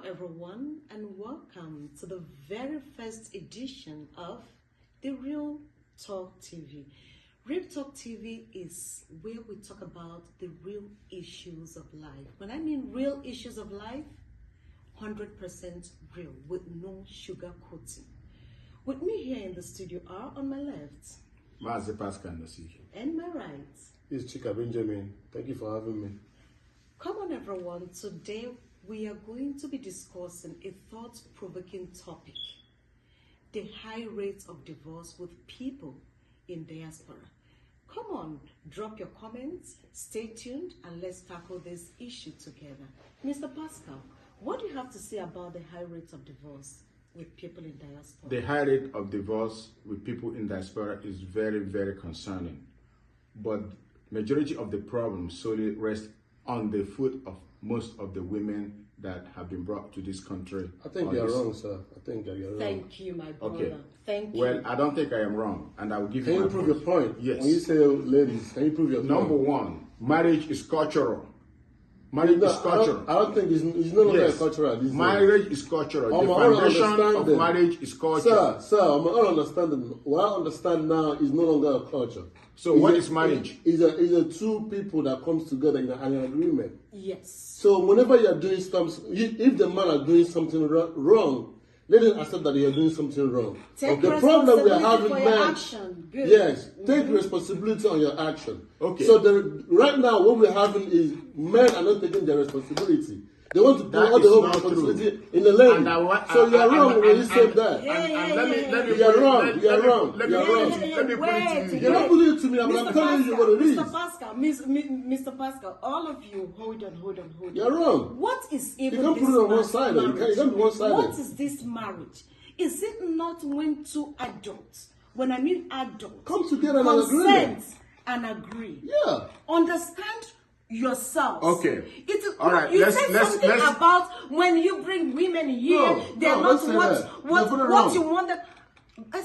everyone, and welcome to the very first edition of the Real Talk TV. Real Talk TV is where we talk about the real issues of life. When I mean real issues of life, 100% real, with no sugar coating. With me here in the studio are on my left, Mazi Pascal Nosiki, and my right. It's Chika Benjamin. Thank you for having me. Come on, everyone. Today we are going to be discussing a thought-provoking topic: the high rates of divorce with people in diaspora. Come on, drop your comments, stay tuned, and let's tackle this issue together. Mr. Pascal, what do you have to say about the high rates of divorce with people in diaspora? the high rate of divorce with people in diaspora is very, very concerning. But majority of the problem solely rests on the foot of most of the women that have been brought to this country. I think you're wrong, sir. I think you're wrong. Thank you, my brother. Okay. Thank you. Well, I don't think I am wrong, and I will give Can you you my prove your point? Yes. When you say ladies, can you prove your Number point? one, marriage is cultural. Marriage No, is cultural. I don't think it's no longer Yes. cultural. These days. Marriage is cultural. I'm The all foundation of understanding. marriage is culture. Sir, I'm not understanding. What I understand now is no longer a culture. So what is marriage? It's a two people that comes together in an agreement. Yes. So whenever you're doing something, if the man are doing something wrong, let him accept that you're doing something wrong. Take The problem we are responsibility having for your men, action. Good. yes, take responsibility on your action. Okay. So right now, what we're having is men are not taking their responsibility. They want to put That all the is whole not responsibility in the lady. And So you're wrong when you say that. And let me You're put it- wrong, let- you're let me- wrong, let me you're put it- wrong. let me put it to you. You're not putting it to me, but I'm telling you what it is. Mr. Pascal, Mr. Pascal, all of you, hold on. You're wrong. What is even You can't this put it on one marriage? side. You can't be one-sided. What is this marriage? Is it not when two adults, when I mean adults, Come together and consent agree. and agree? Yeah. Understand yourselves. Okay. It is, All right, you let's- said let's- something let's- about when you bring women here, they're no, not don't say what that. You're putting it wrong. you want them.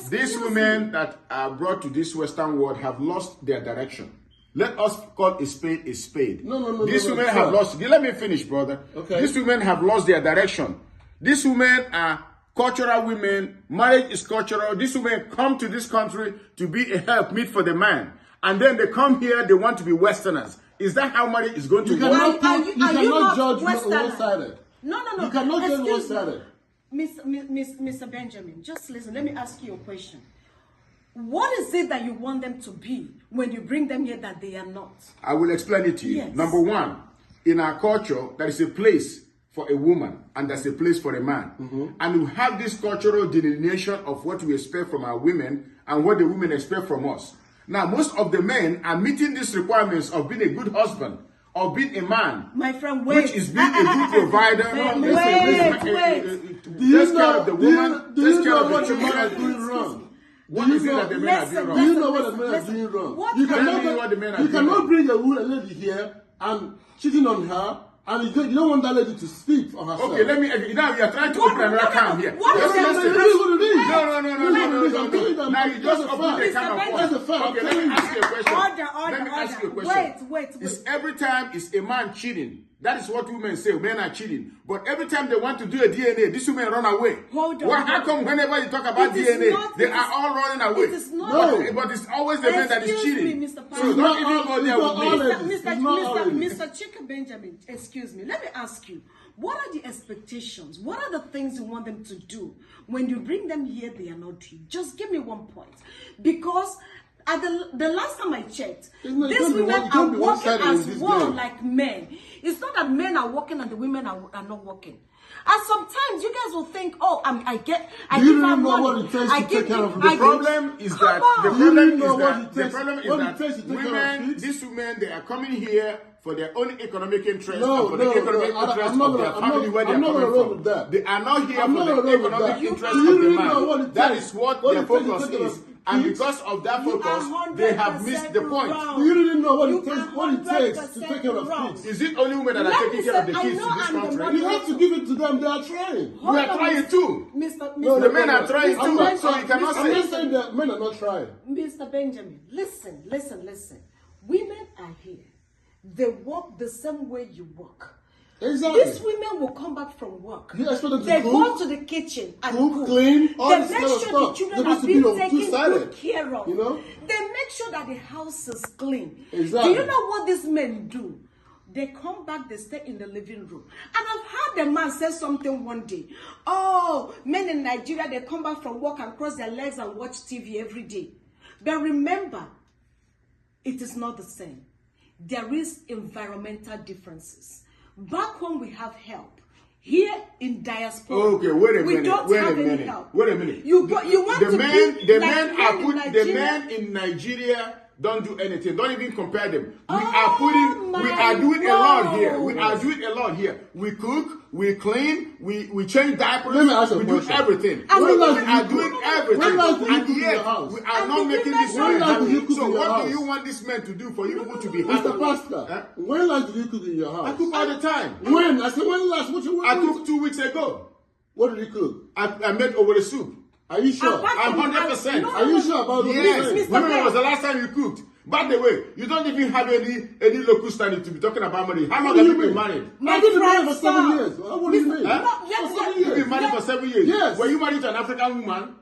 These women that are brought to this Western world have lost their direction. Let us call a spade a spade. No, These no, women sir. have lost. Let me finish, brother. Okay. These women have lost their direction. These women are cultural women. Marriage is cultural. These women come to this country to be a helpmeet for the man. And then they come here, they want to be Westerners. Is that how marriage is going to You work? cannot Are you not judge Westerners? one-sided. No. You cannot judge Excuse me. one-sided. Mr. Benjamin, just listen. Let me ask you a question. What is it that you want them to be when you bring them here that they are not? I will explain it to you. Yes. Number one, in our culture, there is a place for a woman and there's a place for a man. And we have this cultural delineation of what we expect from our women and what the women expect from us. Now, most of the men are meeting these requirements of being a good husband, of being a man, My friend, wait. which is being a good provider. Wait. Do you Take care of the woman, do you take care know of the what the men are children. doing wrong? What Do you is it know- that the men are doing Listen, wrong? Do you know what the Listen, men are listen. doing wrong? What You can- Tell me what the men are you doing cannot wrong. bring a lady here and cheating on her, and you don't want that lady to speak for herself. Okay, let me. Now you are trying to What- open another what- can here. what Just is listen. that? This is what it is. No. Now you just That's a open the fact. can of Mr. worms. That's a fact. Okay, let me ask you a question. Order. Let me ask you a question. Wait. It's every time it's a man cheating. That is what women say. Men are cheating. But every time they want to do a DNA, these women run away. Hold on. Well, how come whenever you talk about It is DNA, not- they it are is- all running away? it is not- But it's always the man that is Excuse cheating. me, Mr. So Pascal. don't even go It's there not with all me. ladies. It's not all ladies. Mr. Chika Benjamin, excuse me. Let me ask you, what are the expectations? What are the things you want them to do? When you bring them here, they are not doing. Just give me one point. Because at the last time I checked, It's not- it these can't be women one- it are can't be working one-sided in as this one day. like men. It's not that men are working and the women are not working. And sometimes you guys will think, oh, I Do give you her really know money. what it takes I to give take care you- of I the give- Problem is Come that on. the Do you problem know is what that it the takes- problem is what it that takes to take care of women, kids? these women, they are coming here for their own economic interest No, and for the no, economic no, interest I'm not of their gonna- I'm family not- where they I'm are not coming gonna roll from. with that. They are not here I'm for not the gonna roll with economic that. interest Do of you the really know what man. it That takes- is what what their it takes to focus take care is. of And kids? because of that You focus, are they have missed the 100% point. wrong. Do you really know what You it takes? are What it takes to 100% take care of wrong. kids? Is it only women that are Let taking me care of the say, I kids know in this I'm the country? You have to give it to them. They are trying. Hold We are on, trying Mr. too. Mr. No, The men are trying Mr. too, Benjamin, so you cannot I'm say. not saying that men are not trying. Mr. Benjamin, listen. Women are here. They work the same way you work. Exactly. These women will come back from work. You expect them to They cook, go to the kitchen and cook. clean, all They this make kind of sure stuff. the children They're are supposed to be being on taken two-sided, good care of. you know? They make sure that the house is clean. Exactly. Do you know what these men do? They come back, they stay in the living room. And I've heard a man say something one day. Oh, men in Nigeria, they come back from work and cross their legs and watch TV every day. But remember, it is not the same. There is environmental differences. Back home, we have help. Here in diaspora, Okay, wait a we minute. don't Wait have a any minute. help. Wait a minute. You want the to men, be the like men men are in put the Nigeria? men in Nigeria don't do anything. Don't even compare them. We Oh are putting. We my are doing a lot here. We word. are doing a lot here. We cook. We clean. We change diapers. Let me ask you a we question. do everything. And So when we last are did you doing cook? everything. When last did you And cook in your yet house? we are And not the making women this don't man do happy. you cook So in your what house? do you want this man to do for you people to be Mr. happy? Pastor, Huh? when last did you cook in your house? I cook all the time. When? I said, when last? What you I cooked 2 weeks ago. What did you cook? I made over the soup. Are you sure? Apart I'm from- 100%. No, Are you sure about what you're Yes. saying? When Ben. was the last time you cooked? By the way, you don't even have any local standing to be talking about money. How long What do have you you been mean? married? I've been married for friend, 7 sir. years. What do you mean? Huh? No, For 7 You've years. been married for 7 years. Yes. Were you married to an African woman?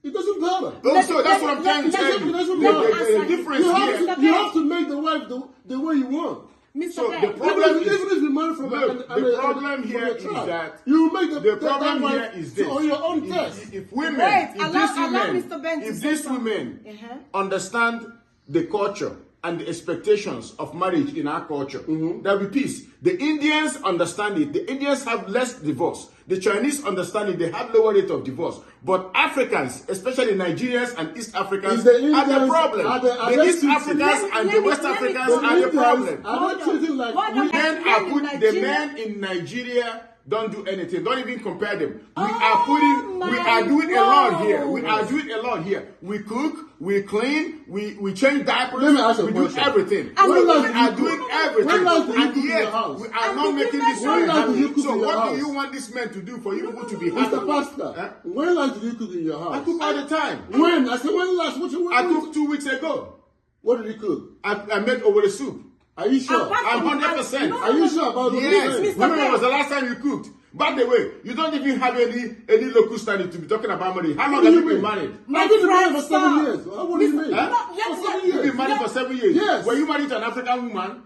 It doesn't matter. Also, that's what I'm trying to let- tell let- you. let- The, let- the, the let- difference You here. have, to, you have to make the wife the way you want. Mr. So Ben, the problem Even is, if you're married from look, the problem here is that you make the problem that here wife is this. on your own test. If women, Wait, if allow these women, Mr. Ben to if say these something. women Uh-huh. understand the culture and the expectations of marriage in our culture, there will be peace. The Indians understand it. The Indians have less divorce. The Chinese understand it. They have lower rate of divorce. But Africans, especially Nigerians and East Africans, Is the are the Indians- problem. are The they East cheating? Africans and Let the me- West let me- Africans the are the Indians problem. are Hold not on. treating like Hold on. we- Men Men are in put the Nigeria- men in Nigeria don't do anything. Don't even compare them. We Oh are putting. We my are doing a lot here. We word. are doing a lot here. We cook. We clean. We change diapers. Let me ask you a we question. do everything. And we when are last did you doing cook? everything. When last did you And cook in your yet house? we are And not the making women this don't man do- When last did you happy. cook So in your what do house? you want this man to do for you people to be Mr. happy? Pastor, Huh? when last did you cook in your house? I cook all the time. When? I said, when last? What you I cooked 2 weeks ago. What did you cook? I made over the soup. Are you sure? Apart I'm from- 100%. No, Are you sure about what you're Yes. saying? When Ben. was the last time you cooked? By the way, you don't even have any local standing to be talking about money. How long What have do you you been mean? married? I've been married for friend, 7 sir. years. What do you mean? Huh? For 7 You've years. been married for 7 years. Yes. Were you married to an African woman?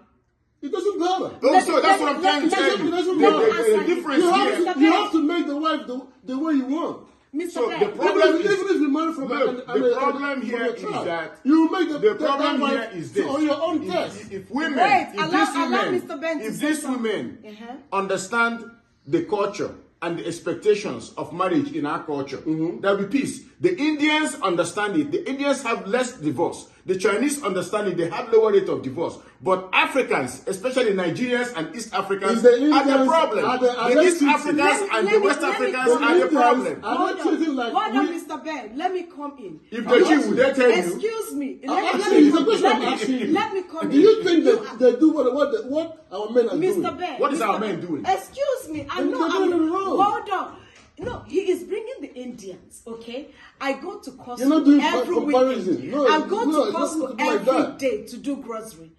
It doesn't matter. Also, that's what I'm let- trying to let- tell It you. doesn't The, matter. the difference You here. have to make the wife the way you want. Mr. So Ben, the problem Even is, if you're married from look, the problem here is that you make the problem that here wife is this. on your own test. If women, Wait, if allow these Mr. Ben women, to if say these something. women Uh-huh. understand the culture and the expectations of marriage in our culture, there will be peace. The Indians understand it. The Indians have less divorce. The Chinese understand it. They have lower rate of divorce. But Africans, especially Nigerians and East Africans, Is the are the Indians- problem. are The they East cheating? Africans and the West let me Africans come are in. the problem. Are Hold they on, treating like hold on, we- Mr. Ben. Let me come in. If the Jew, would they tell you? Excuse me. I'm Let asking you, me the question I'm let asking you. let me come Do in. you think that they do what our men are doing? Mr. Ben. What is Mr. our Ben, men doing? Excuse me. I They're know doing it wrong. Hold on. No, he is bringing the Indians, okay? I go to Costco You're not doing every comparison. weekend. No, I go no, to it's not Costco like every that. day to do grocery.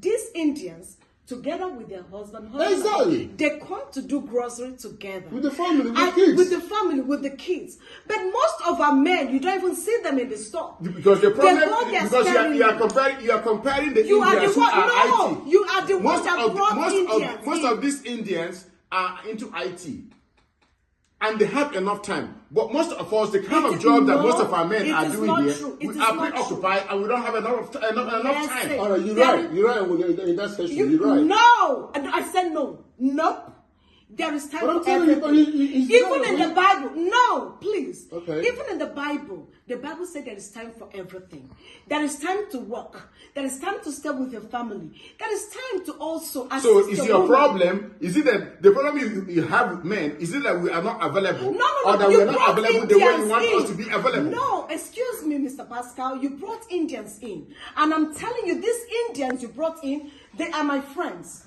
These Indians, together with their husband, Exactly. they come to do grocery together. With the family, with And- kids. With the family, with the kids. But most of our men, you don't even see them in the store. Because the problem, They go there because sparingly. you are comparing the You are Indians the who one- are no, IT. you are the one most that of, brought most Indians of most in. of these Indians are into IT, and they have enough time. But most of us, the kind It of is job that not- most of our men it are is doing not here, true. It we is are not preoccupied and we don't have enough Yes, time. sir. All right, you're There right. is- You're right in that section. You, You're right. No, and I said no. Nope. There is time But I'm for telling you, everything. but it's Even not. in the Bible, no, please. Okay. Even in the Bible said there is time for everything. There is time to work. There is time to stay with your family. There is time to also assist So is the your woman. problem? Is it that the problem you have with men? Is it that we are not available, No, or that you we are not brought available the way you Indians want in. us to be available? No, excuse me, Mr. Pascal. You brought Indians in. And I'm telling you, these Indians you brought in, they are my friends.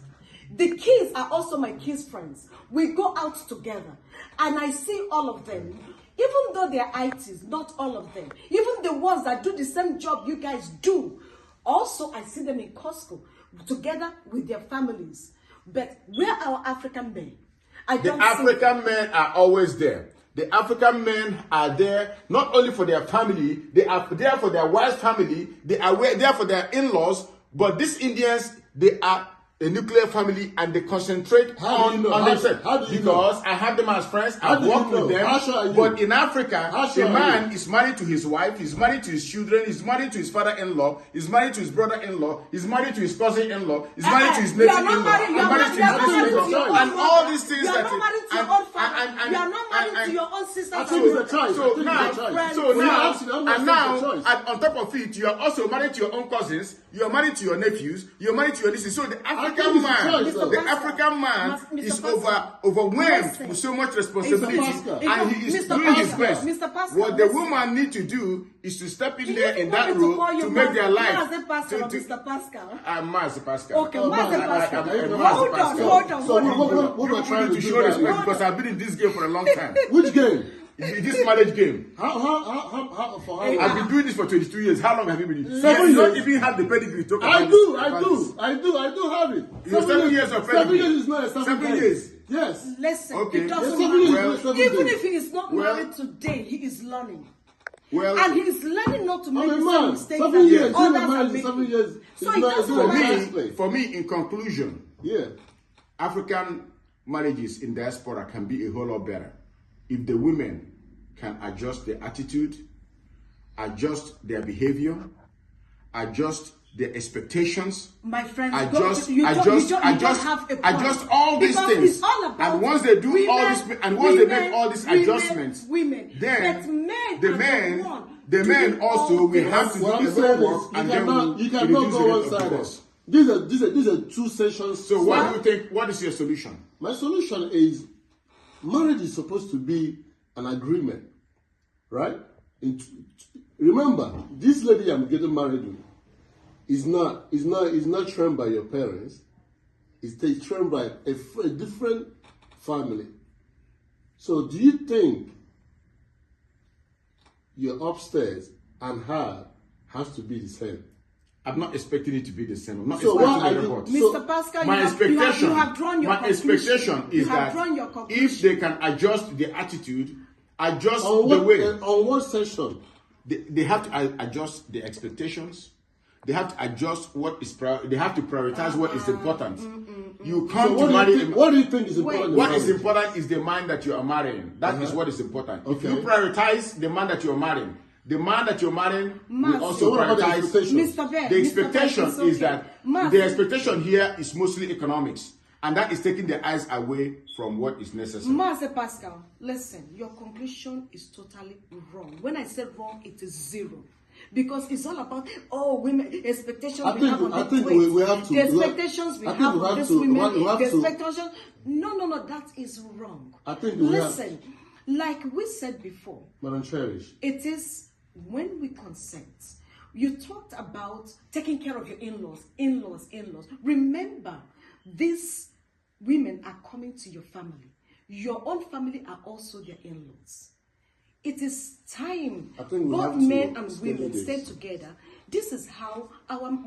The kids are also my kids' friends. We go out together. And I see all of them. Even though they're ITs, not all of them. Even the ones that do the same job you guys do. Also, I see them in Costco together with their families. But where are our African men? I The don't see African men are always there. The African men are there not only for their family, they are there for their wife's family, they are there for their in-laws, but these Indians, they are a nuclear family and they concentrate How do you know? on How themselves. do you Because I have them as friends, How I've do you worked know? with them. How sure are you? But in Africa, How sure a are man you? is married to his wife, he's married to his children, he's married to his father-in-law, he's married to his brother-in-law, he's married to his cousin-in-law, he's married to his You are nephew-in-law, not married- you he's are married not- to you are his not married to sister-in-law, your own and all mother. these things You are that not married to your and- own father. and- You are not married and- to your own sisters. I and think it's a brothers. choice. I So think now, it's a choice. so When you now, ask it, I'm and not now, saying it's a choice. on top of it, you are also married to your own cousins. You are married to your nephews. You are married to your nieces. So the African it's a man, choice, though. the African man Mr. is Pascal, overwhelmed listen. with so much responsibility, Pascal. and he is Mr. doing his Pascal, best. Mr. Pascal, What the listen. woman need to do is to step in You there in want that me to role call you to make their life. Master Pascal or Mr. Pascal? Master Pascal. Okay, Oh, Master man, Pascal. I- I- Hold on, Pascal. hold on, So hold on. what we're trying You to need to do show now- respect because I've been in this game for a long time. Which game? This marriage game. For how Hey, long? I've been doing this for 22 years. How long have you been? 7 You don't years. even have the pedigree to talk I about do this. have it. You're 7 years of 7 pedigree. years is not a 7 years. Yes. Listen, Okay. it doesn't Yes, 7 years matter. is not 7 Even days. if he is not Well- married today, he is learning. Well, And he is learning not to make I'm the a same man. mistakes 7 that years. Being a others man are is making. 7 years. So It's it not- it's doesn't not for matter. child's play. for me, in conclusion, Yeah. African marriages in diaspora can be a whole lot better if the women can adjust their attitude, adjust their behavior, adjust their expectations. My friend, Adjust you don't have a point. adjust all these Because things. it's all about And once they do all women, this, and once they make women, all these women, adjustments, women. then But men the are men, one the doing men also all will this. have to What do I'm the saying homework, is, and then you we cannot reduce go the one rate of sided. divorce. These are two sessions. So what do you think? What is your solution? My solution is marriage is supposed to be an agreement, right? Remember, this lady I'm getting married with is not trained by your parents. It's trained by a different family. So do you think your upstairs and her has to be the same? I'm not expecting it to be the same. I'm not So expecting what the are you- report. So, Mr. Pascal, My expectation, you have drawn your my conclusion. expectation is You have that drawn your conclusion. if they can adjust their attitude, adjust on the what, way, on what session? they have to adjust the expectations. They have to adjust what is they have to prioritize what is important. You come So to marry. what do you think is important? in What is marriage? important is the man that you are marrying. That is what is important. If Okay. you prioritize the man that you are marrying, the man that you're marrying will Mas- also So what about the prioritize. expectation? Mr. Ben, The Mr. expectation Ben, it's is okay. that Mas- the expectation here is mostly economics, and that is taking the eyes away from what is necessary. Master Pascal, listen, your conclusion is totally wrong. When I said wrong, it is zero. Because it's all about, women, expectations I we think- have on I the think weight. we have to- The expectations we I think have we on have these to- women, we have the to- expectations, no, that is wrong. I think we have- Listen, like we said before, Madam Cherish. it is when we consent. You talked about taking care of your in-laws. Remember, these women are coming to your family. Your own family are also their in-laws. It is time I think we both have to men and study women this. stay together. This is how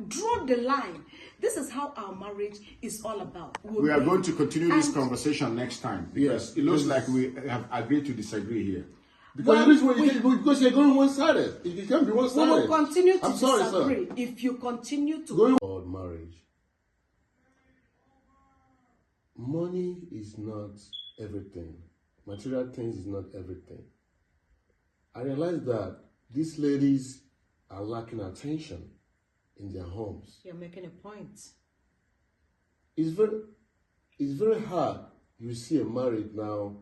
draw the line. This is how our marriage is all about. We are going to continue this And- conversation next time because it looks like we have agreed to disagree here. Because, Well, because you're going one-sided. It can't be We one-sided. will continue to I'm sorry, disagree sir. if you continue to Going about marriage. Money is not everything. Material things is not everything. I realize that these ladies are lacking attention in their homes. You're making a point. It's very hard. You see a married now,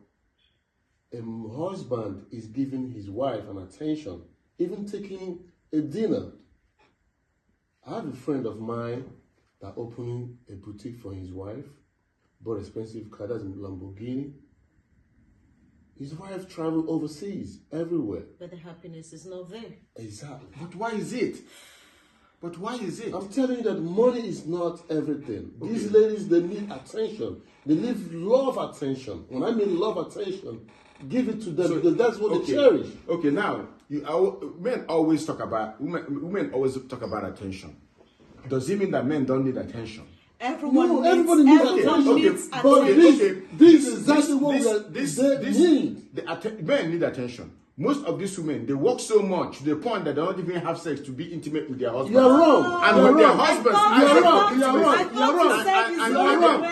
a husband is giving his wife an attention, even taking a dinner. I have a friend of mine that opening a boutique for his wife, bought expensive car, that's a Lamborghini. His wife traveled overseas, everywhere. But the happiness is not there. Exactly. But why is it? But why is it? I'm telling you that money is not everything. These ladies, they need attention. They need love attention. When I mean love attention, give it to them because that's what they cherish. Okay, now men always talk about women always talk about attention. Does it mean that men don't need attention? Everyone everybody needs, needs everyone attention. needs But attention. this is exactly what they need. Men need attention. Most of these women, they work so much to the point that they don't even have sex to be intimate with their husbands. You're wrong. And You're when their wrong. husbands You're ask wrong. them You're for wrong. intimacy, You're wrong.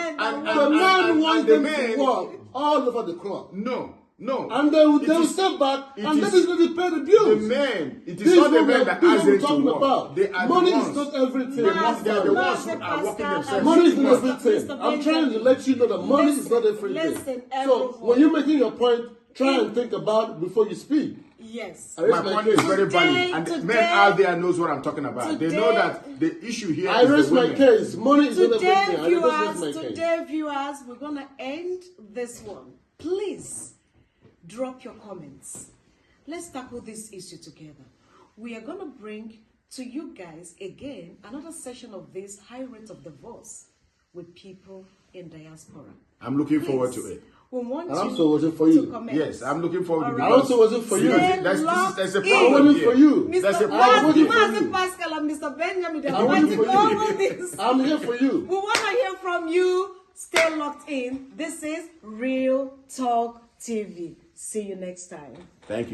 The man wants them to walk all over the club. No. And they will step back, and that is going to pay the bills. The men, it is not the men that ask them to work. They are Money the ones. is not everything. They are the ones who are working themselves. Money is not Mr. everything. I'm trying to let you know that money is not everything. Listen, So everyone. when you're making your point, try and think about it before you speak. Yes. My point is very valid, and Today- men out there knows what I'm talking about. They know today- that the issue here I is raise the my women. case. Money is not everything. I just raise my case. Today, viewers, we're gonna end this one. Please drop your comments. Let's tackle this issue together. We are gonna bring to you guys again another session of this high rate of divorce with people in diaspora. I'm looking forward to Please, it. we want I'm you so waiting for to you. comment. Yes, I'm looking forward to it. All right. I also wasn't for you. Stay There's locked a in. problem waiting here. for you. There's a Mr. problem waiting here. for you. Master Pascal and Mr. Benjamin, they're I'm fighting waiting for you. over this. I'm here for you. We want to hear from you. Stay locked in. This is Real Talk TV. See you next time. Thank you.